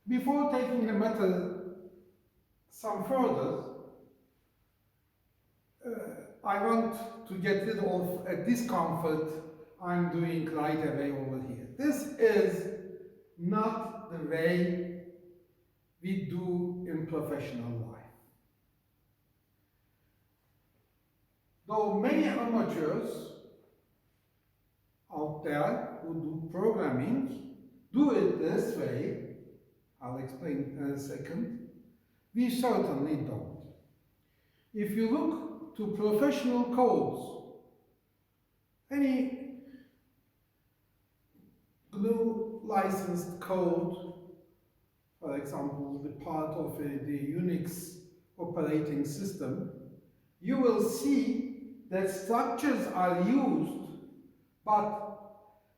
Before taking the matter some further, I want to get rid of a discomfort I'm doing right away over here. This is not the way we do in professional life. Though many amateurs out there who do programming do it this way, I'll explain in a second, we certainly don't. If you look to professional codes, any GNU licensed code, for example, the part of the Unix operating system, you will see that structures are used, but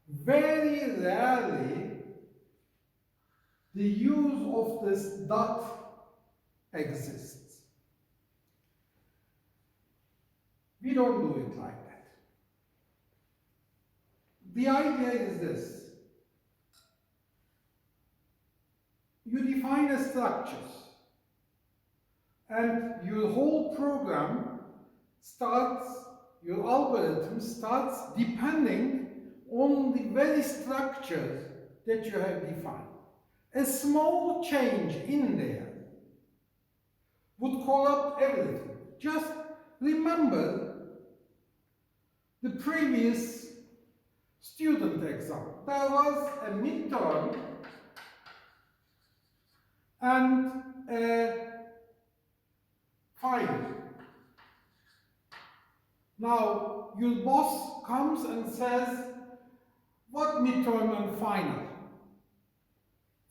very rarely the use of this dot exists. We don't do it like that. The idea is this. You define a structure, and your whole program starts, your algorithm starts depending on the very structure that you have defined. A small change in there would corrupt everything. Just remember the previous student exam. There was a midterm and a final. Now, your boss comes and says, what midterm and final?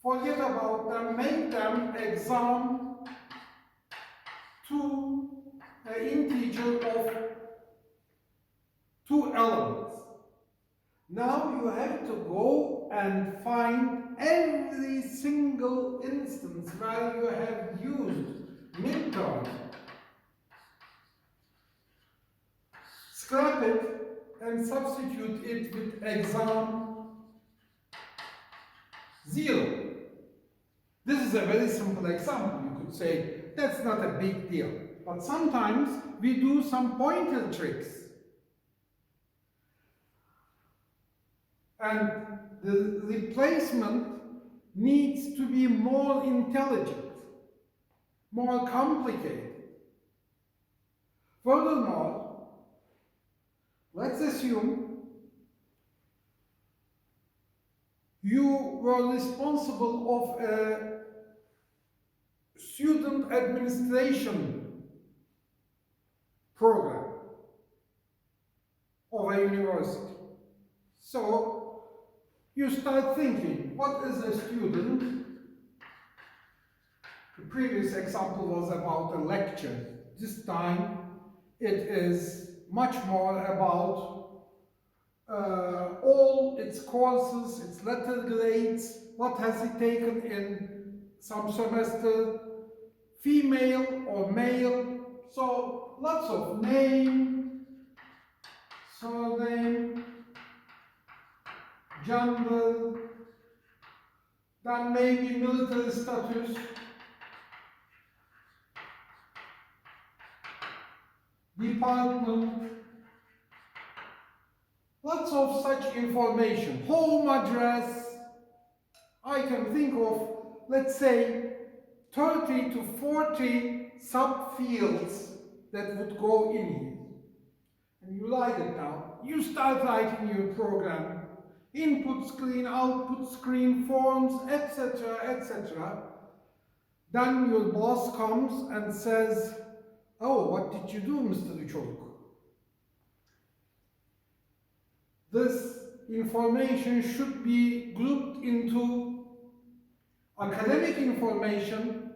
Forget about them, make them exam to an integer of 2 elements. Now you have to go and find every single instance where you have used midterm, scrap it and substitute it with exam 0. This is a very simple example. You could say that's not a big deal. But sometimes we do some pointer tricks. And the replacement needs to be more intelligent, more complicated. Furthermore, let's assume you were responsible of a student administration program of a university. So you start thinking, what is a student? The previous example was about a lecture. This time it is much more about all its courses, its letter grades, what has it taken in some semester, female or male. So lots of name, surname, gender, then maybe military status, department, lots of such information, home address. I can think of, let's say, 30 to 40 subfields that would go in here. And you write it down. You start writing your program, input screen, output screen, forms, etc., etc. Then your boss comes and says, oh, what did you do, Mr. Ucholuk? This information should be grouped into academic information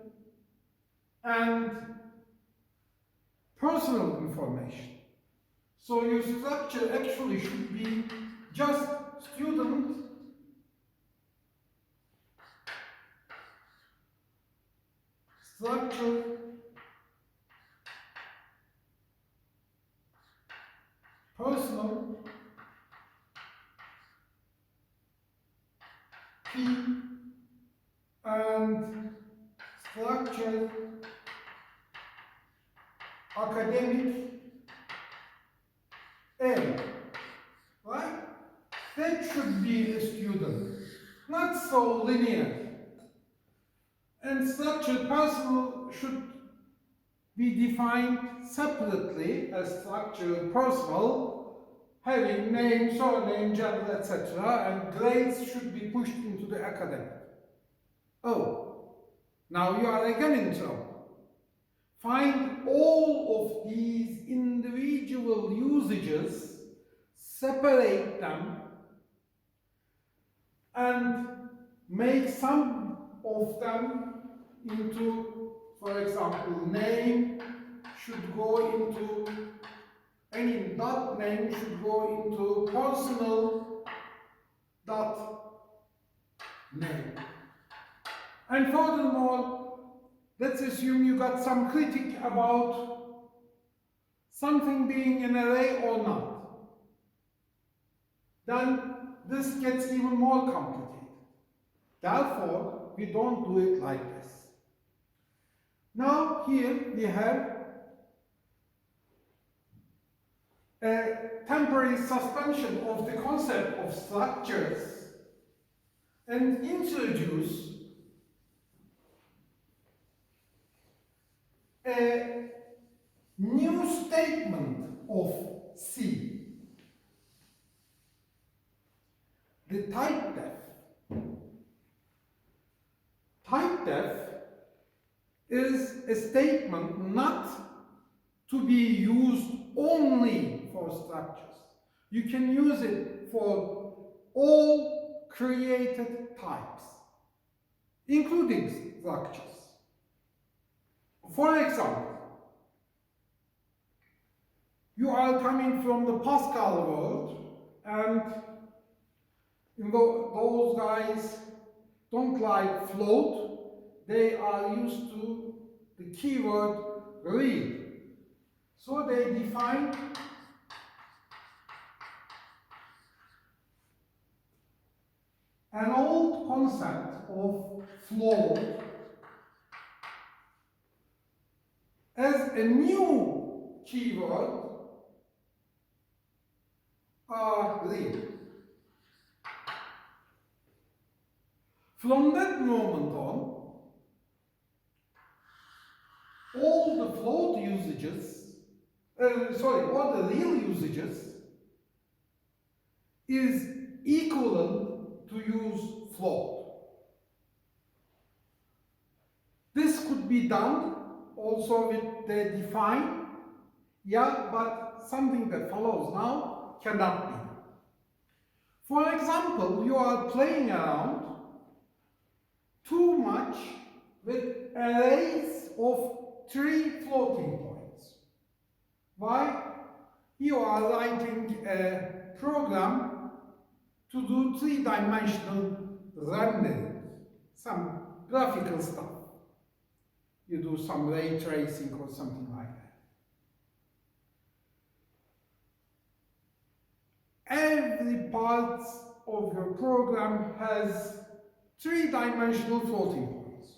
and personal information. So your structure actually should be just student, structure, personal, P, and structure academic area, right? That should be a student, not so linear. And structured personal should be defined separately as structured personal, having name, surname, gender, etc., and grades should be pushed into the academic. Oh, now you are again in trouble. Find all of these individual usages, separate them, and make some of them into, for example, name should go into, any dot name should go into personal dot name. And furthermore, let's assume you got some critique about something being an array or not. Then this gets even more complicated. Therefore, we don't do it like this. Now here we have a temporary suspension of the concept of structures and introduce a new statement of C. The type def. Type def is a statement not to be used only for structures. You can use it for all created types, including structures. For example, you are coming from the Pascal world, and those guys don't like float. They are used to the keyword real. So they define an old concept of float as a new keyword real. From that moment on, all the float usages, all the real usages is equivalent to use float. This could be done also with the define, yeah, but something that follows now cannot be. For example, you are playing around too much with arrays of 3 floating points. Why? You are writing a program to do 3-dimensional rendering, some graphical stuff. You do some ray tracing or something like that. Every part of your program has 3-dimensional floating points.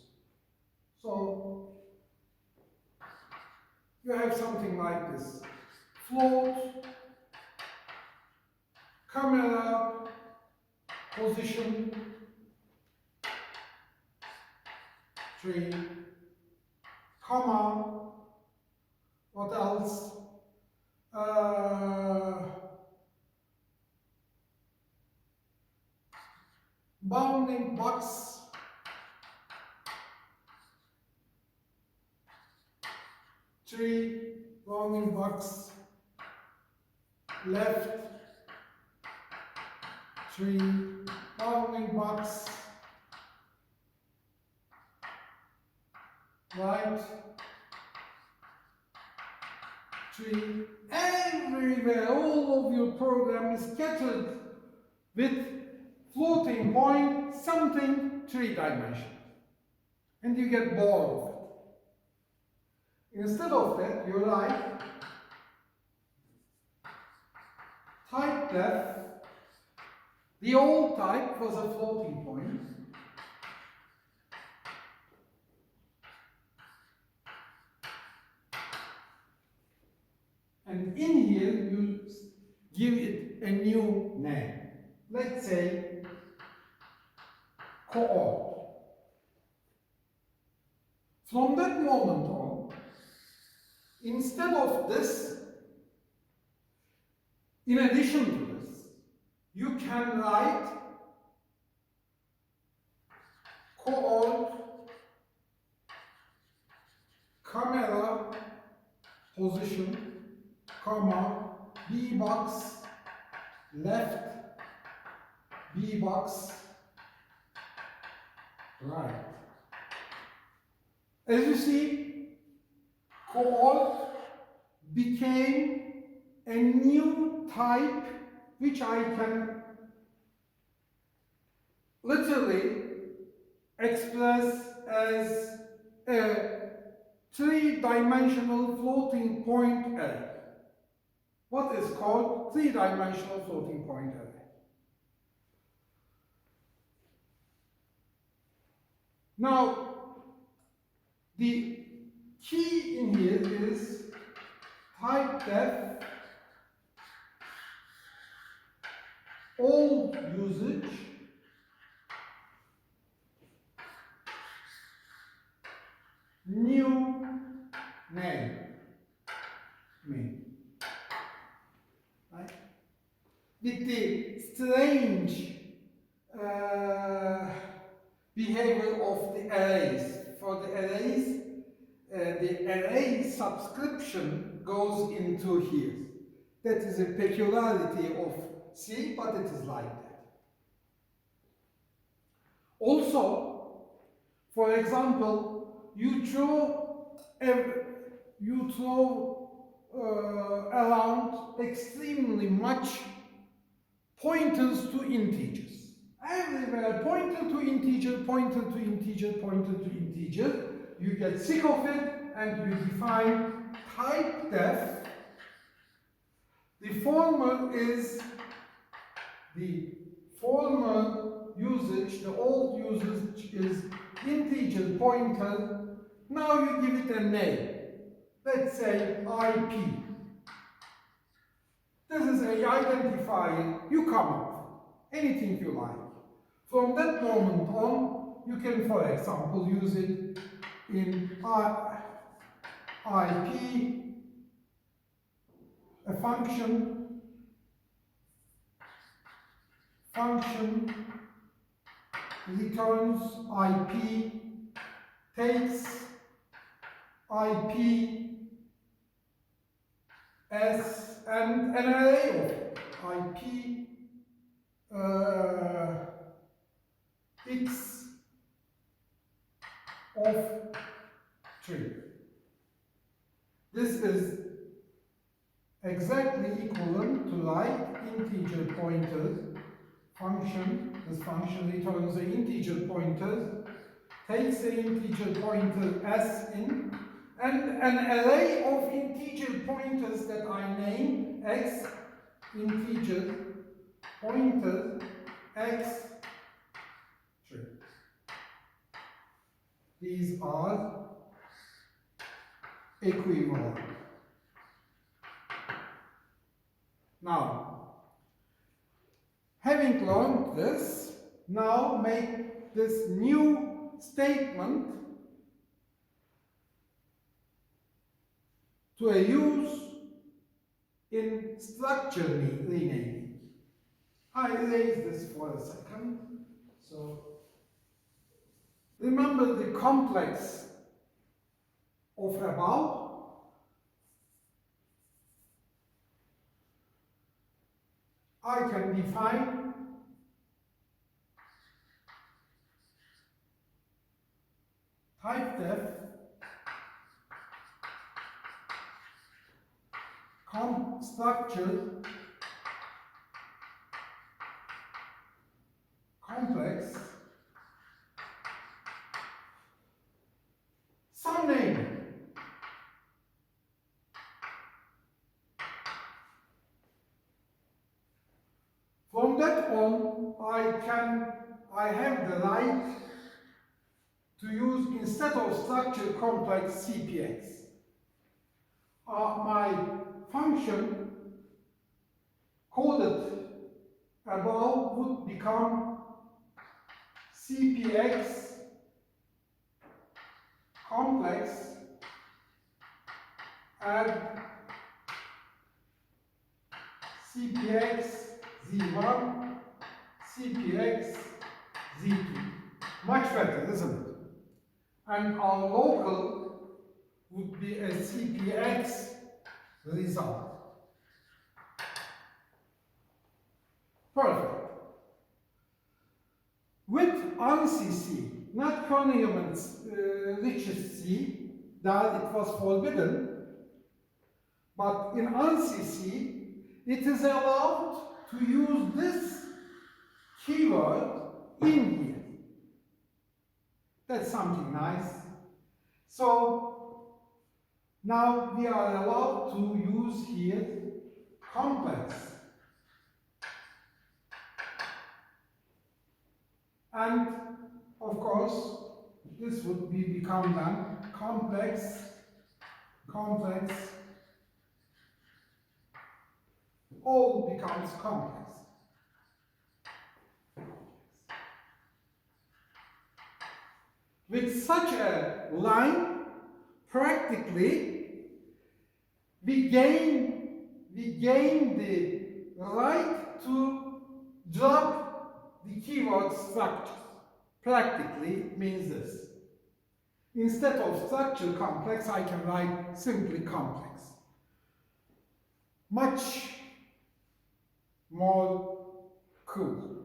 So you have something like this: float, camera, position, 3, comma, what else? Bounding box, bounding box, left, 3, bounding box, right, 3. Everywhere, all of your program is scattered with floating point, something 3-dimensional. And you get bored of it. Instead of that, you write type def. The old type was a floating point. and in here you give it a new name. Let's say coord. From that moment on, instead of this, in addition to this, you can write coord camera position, comma, B box left, B box right. As you see, coord became a new type which I can literally express as a three-dimensional floating point array. What is called three-dimensional floating point array? Now, the key in here is type def, old usage, new name. Right? With the strange behavior of the arrays. For the arrays, the array subscription goes into here. That is a peculiarity of C, but it is like that. Also, for example, you throw around extremely much pointers to integers. Everywhere, pointer to integer, pointer to integer, pointer to integer. You get sick of it and you define type def. The former is the former usage, the old usage is integer pointer. Now you give it a name. Let's say IP. This is an identifier. You come up. Anything you like. From that moment on, you can, for example, use it in IP, a function returns IP, takes IP as an array of IP x of 3. This is exactly equivalent to like integer pointers function. This function returns the integer pointers, takes the integer pointer s in, and an array of integer pointers that I name x integer pointer x 3. These are equivalent. Now, having learned this, now make this new statement to a use in structure renaming. I erase this for a second. So, remember the complex of above. I can define type def structure complex some name. From that on, I have the right to use, instead of structure complex, CPX. My function coded above would become CPX complex add CPX Z1, CPX Z2. Much better, isn't it? And our local would be a CPX result. Perfect. With ANSI C, not Kroneman's richest C, that it was forbidden, but in ANSI C, it is allowed to use this keyword in here. That's something nice. So now we are allowed to use here complex. And of course, this would become then complex, all becomes complex. With such a line, practically, we gain the right to drop the keyword structures. Practically means this. Instead of structure complex, I can write simply complex. Much more cool.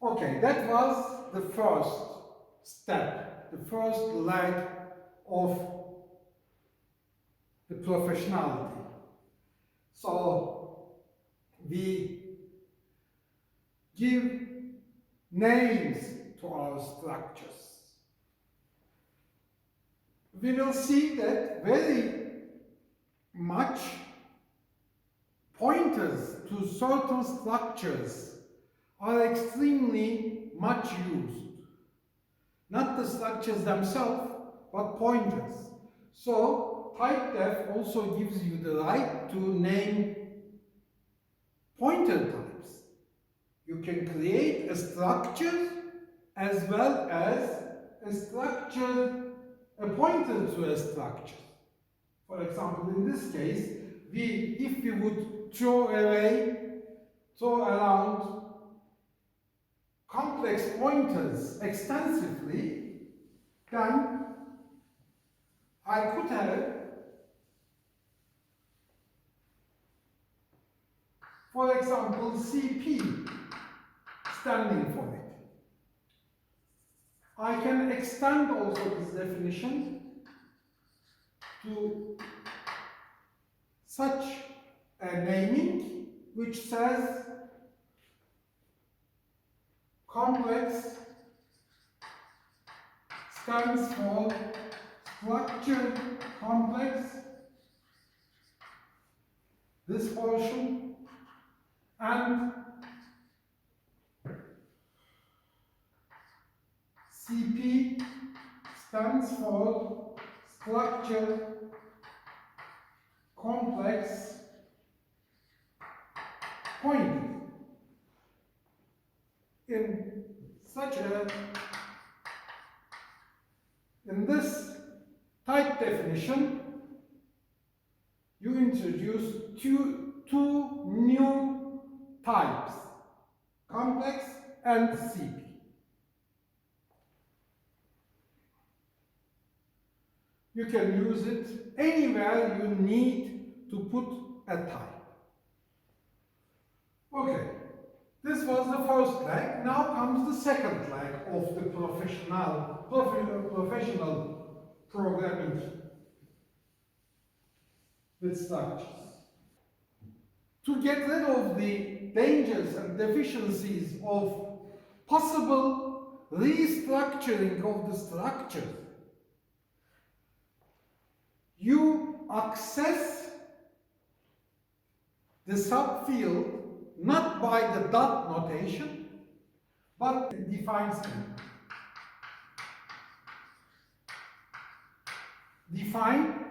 Okay, that was the first step, the first leg of the professionality. So we give names to our structures. We will see that very much pointers to certain structures are extremely much used. Not the structures themselves, but pointers. So typedef also gives you the right to name pointer types. You can create a structure as well as a pointer to a structure. For example, in this case, if we would throw around complex pointers extensively, then I could have, for example, CP standing for it. I can extend also this definition to such a naming which says complex stands for structure complex, this portion, and CP stands for structure complex point. In this type definition, you introduce two new types, complex and CP. You can use it anywhere you need to put a type. Okay, this was the first leg. Now comes the second leg of the professional programming with structures. To get rid of the dangers and deficiencies of possible restructuring of the structure, you access the subfield not by the dot notation, but defines them. Define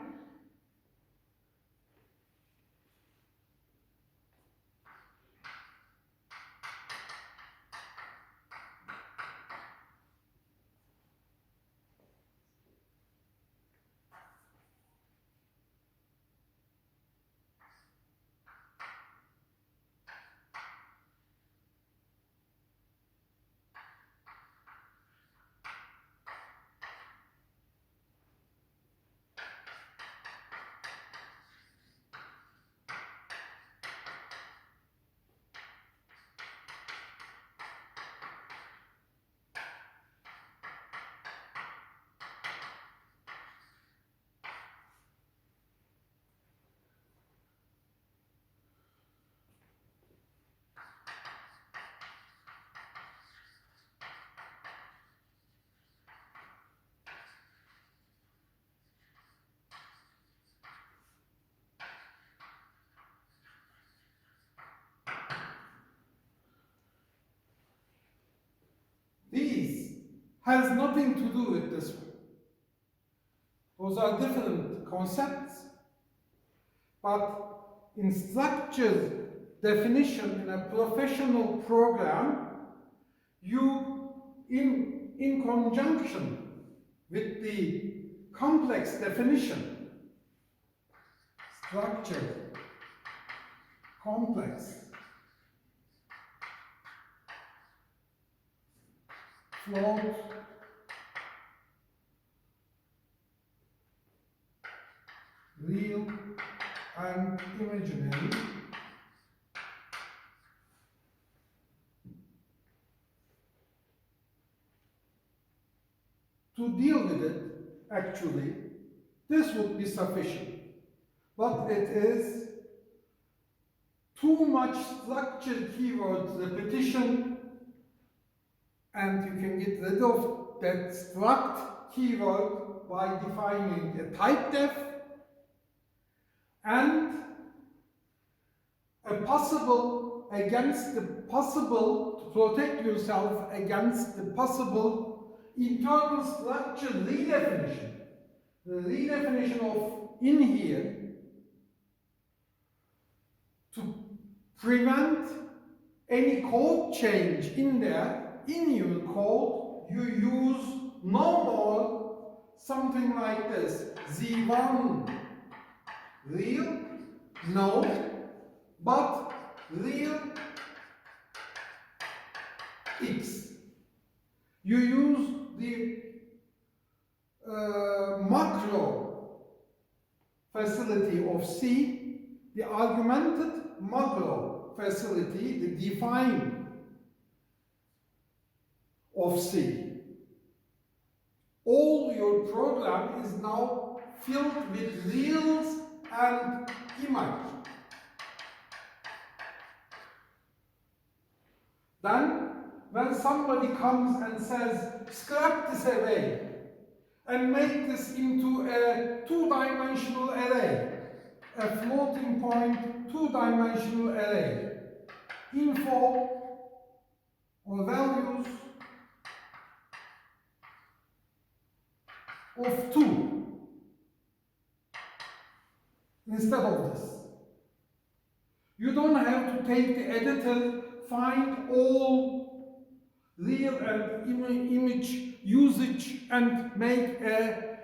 has nothing to do with this one. Those are different concepts. But in structured definition in a professional program, you, in conjunction with the complex definition, structured, complex, float, real and imaginary, to deal with it, actually, this would be sufficient. But it is too much structured keyword repetition, and you can get rid of that struct keyword by defining a type def and a possible against the possible, to protect yourself against the possible internal structure redefinition. The redefinition of in here to prevent any code change in there. In your code, you use no more something like this. Z1 real, no, but real x. You use the macro facility of C, the augmented macro facility, the define of C. All your program is now filled with reals and image. Then, when somebody comes and says, scrap this away and make this into a two-dimensional array, a floating point two-dimensional array, info or values of 2 instead of this. You don't have to take the editor, find all real and image usage and make a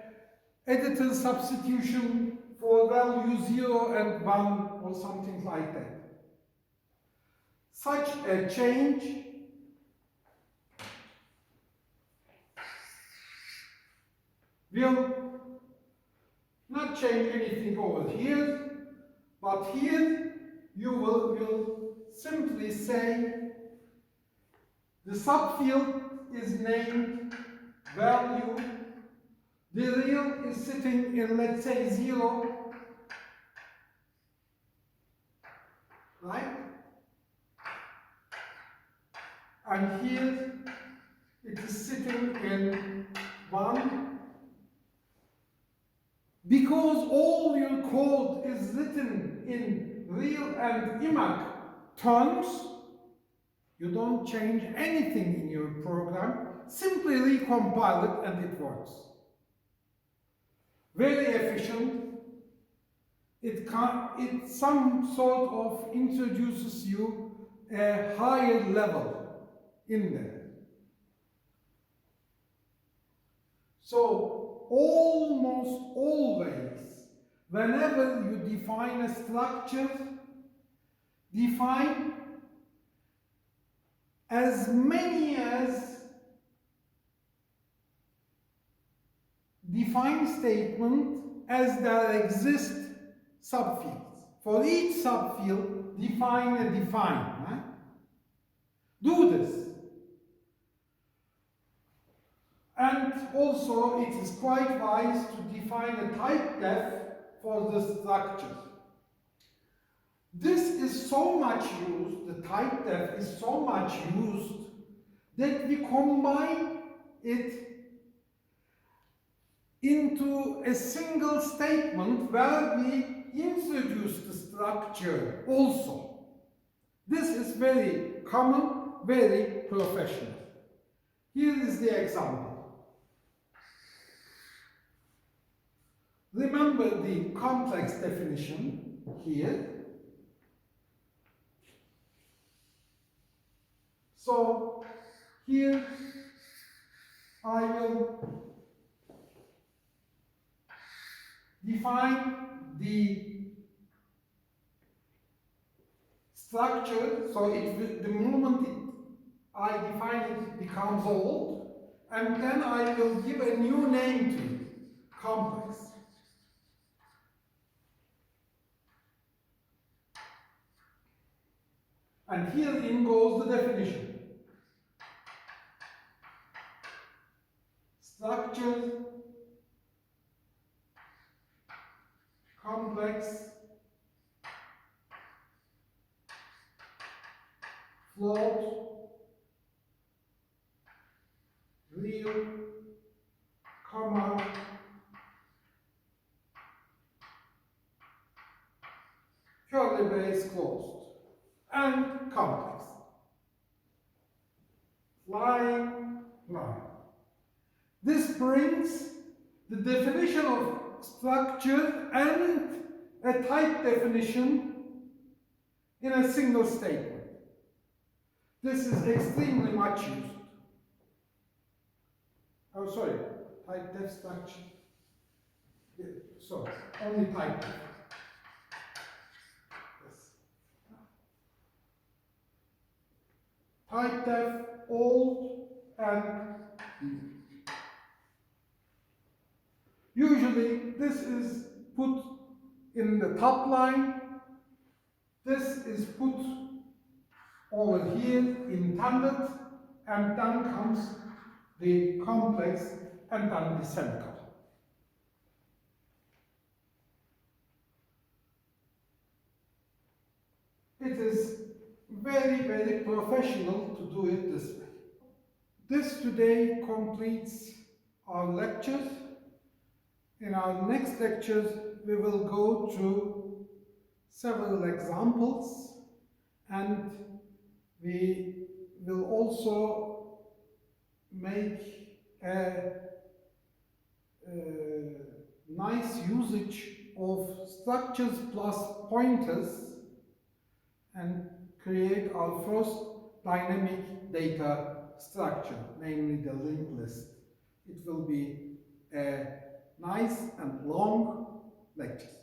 editor substitution for value 0 and 1 or something like that. Such a change will not change anything over here, but here you will simply say the subfield is named value, the real is sitting in, let's say, 0, right? And here it is sitting in 1. Because all your code is written in real and image terms, you don't change anything in your program, simply recompile it and it works. Very efficient. It some sort of introduces you a higher level in there. So, almost always, whenever you define a structure, define as many as define statement as there exist subfields. For each subfield, define a define. Right? Do this. And also, it is quite wise to define a type def for the structure. This is so much used, the type def is so much used, that we combine it into a single statement where we introduce the structure also. This is very common, very professional. Here is the example. remember the complex definition here. So here I will define the structure, so the moment I define it, it becomes old, and then I will give a new name to it, complex. And herein goes the definition. Structure, complex, float, real, comma, curly brace closed, and complex. Line, line. This brings the definition of structure and a type definition in a single statement. This is extremely much used. Oh, sorry, type def structure. Yeah, so, only type def. Yes. Type def, old, and new. Usually, this is put in the top line. This is put over here, intended, and then comes the complex, and then the semicolon. It is very, very professional to do it this way. This today completes our lectures. In our next lectures, we will go through several examples, and we will also make a nice usage of structures plus pointers and create our first dynamic data structure, namely the linked list. It will be a nice and long lecture.